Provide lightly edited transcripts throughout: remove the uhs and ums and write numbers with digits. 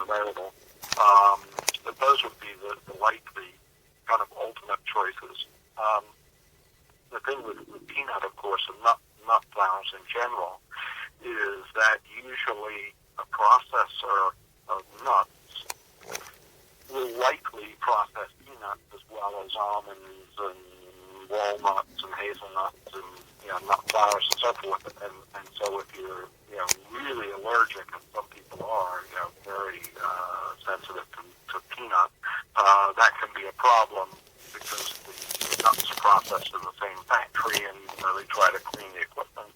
available. But those would be the likely kind of ultimate choices. The thing with peanut, of course, and nut flours in general, is that usually a processor of nuts will likely process peanuts as well as almonds and walnuts and hazelnuts and nut flours and so forth. And so if you're really allergic, and some people are very sensitive to peanut, that can be a problem because the nuts are processed in the same factory, and they try to clean the equipment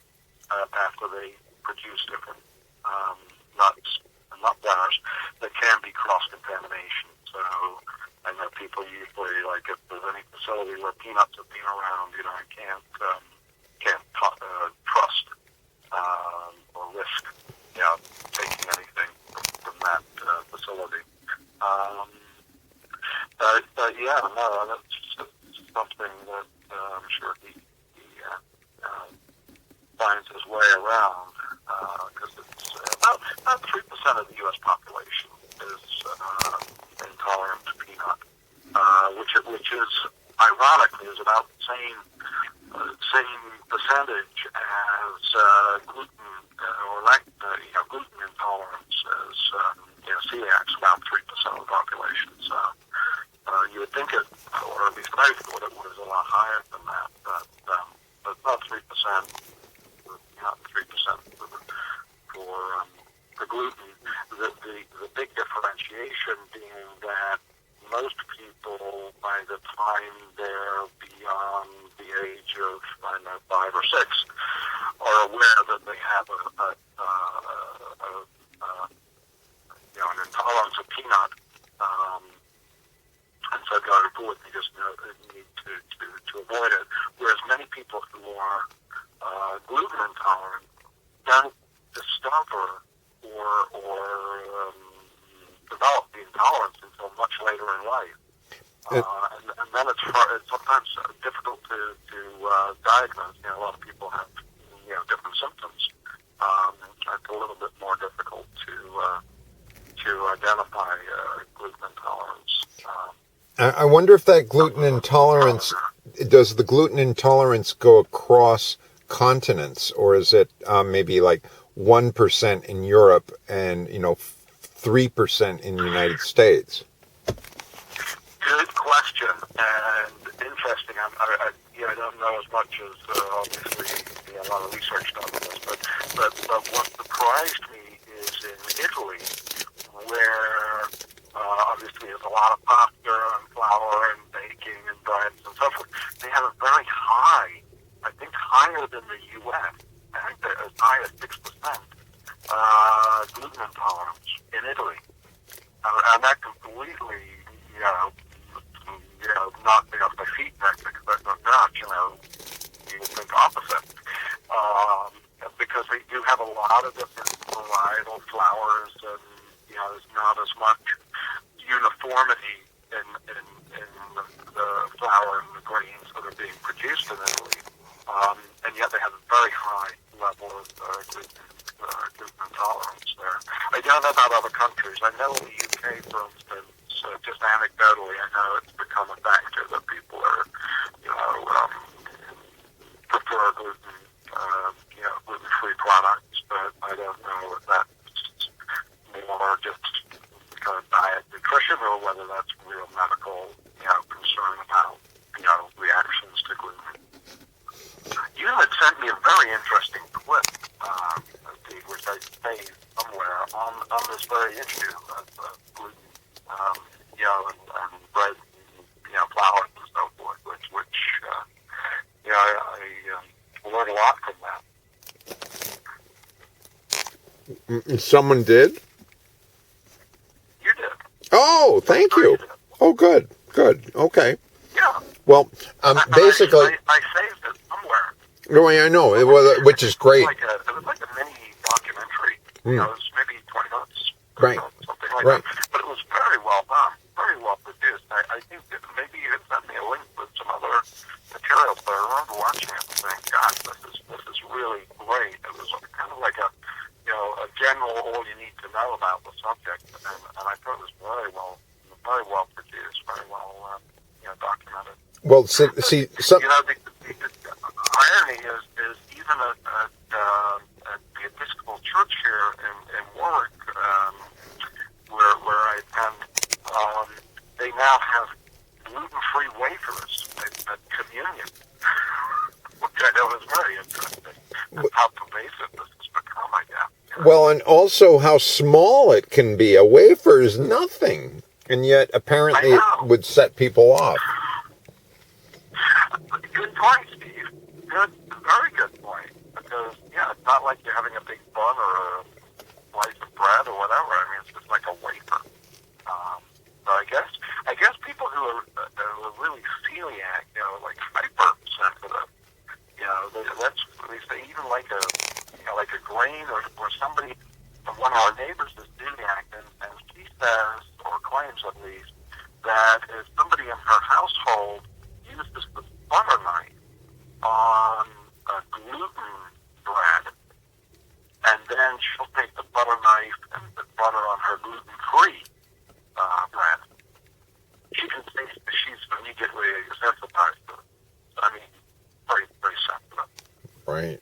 after they produce different nuts and nut flours. There can be cross-contamination. So I know people usually, like, if there's any facility where peanuts have been around, I can't trust or risk taking anything from that facility. But yeah, no, that's something that I'm sure he finds his way around, because it's about 3% of the U.S. population is intolerant to peanut, which is ironically is about the same percentage as gluten gluten intolerance as celiac's about 3% of the population. So you would think it, or at least I thought it was a lot higher than that, but about 3%, not 3% for gluten. The big differentiation being that most people, by the time they're beyond the age of, 5 or 6, are aware that they have an intolerance of peanut, and so going forward, they just need to avoid it. Whereas many people who are gluten intolerant don't discover or develop the intolerance until much later in life. And then it's sometimes difficult to diagnose. A lot of people have different symptoms. It's a little bit more difficult to identify gluten intolerance. I wonder if that gluten intolerance, does the gluten intolerance go across continents, or is it maybe like 1% in Europe and 3% in the United States? Good question, and interesting. I don't know as much as obviously a lot of research done on this, but what surprised me is in Italy, where obviously there's a lot of pasta and flour and baking and breads and so forth. They have a very high, I think higher than the U.S., I think they're as high as 6% gluten intolerance in Italy. And that completely, knocked me off my feet next, because I thought, you would think opposite. Because they do have a lot of different varietal flours, and, there's not as much uniformity in the flour and the grains that are being produced in Italy. And yet they have a very high level of gluten intolerance there. I don't know about other countries. I know in the UK, for instance, just anecdotally, I know it's become a factor that people are, prefer gluten-free products, but I don't know if that's more just kind of diet nutrition, or whether that's real medical, concern about, reactions to gluten. You had sent me a very interesting clip, Steve, which I saved somewhere on this very issue of gluten, and bread, flour and so forth, which I learned a lot from that. Someone did? You did. Oh, thank you. Oh, good. Okay. Yeah. Well, basically, I saved it somewhere. I know, which is great. It was like a mini documentary. It was maybe 20 minutes. Right. Something like that. But it was very well done, very well produced. I think that maybe you had sent me a link with some other materials, but I remember watching it and saying, "God, this is really great." It was kind of like a general all you need to know about the subject, and I thought it was very well produced, very well documented. Well, see, some. The irony is even at the Episcopal Church here in Warwick, where I attend, they now have gluten-free wafers at communion, which I know is very interesting. And how pervasive this has become, I guess. Well, and also how small it can be. A wafer is nothing, and yet apparently it would set people off. Good point, Steve. Very good point. Because it's not like you're having a big bun or a slice of bread or whatever. I mean, it's just like a wafer. So I guess people who are really celiac, like hypersensitive, they say even like a grain or somebody, one of our neighbors is celiac, and she says, or claims at least, that if somebody in her household uses the butter knife on a gluten bread, and then she'll take the butter knife and put butter on her gluten-free bread, she can say she's immediately sensitized to it. I mean, very, very sensitive. Right.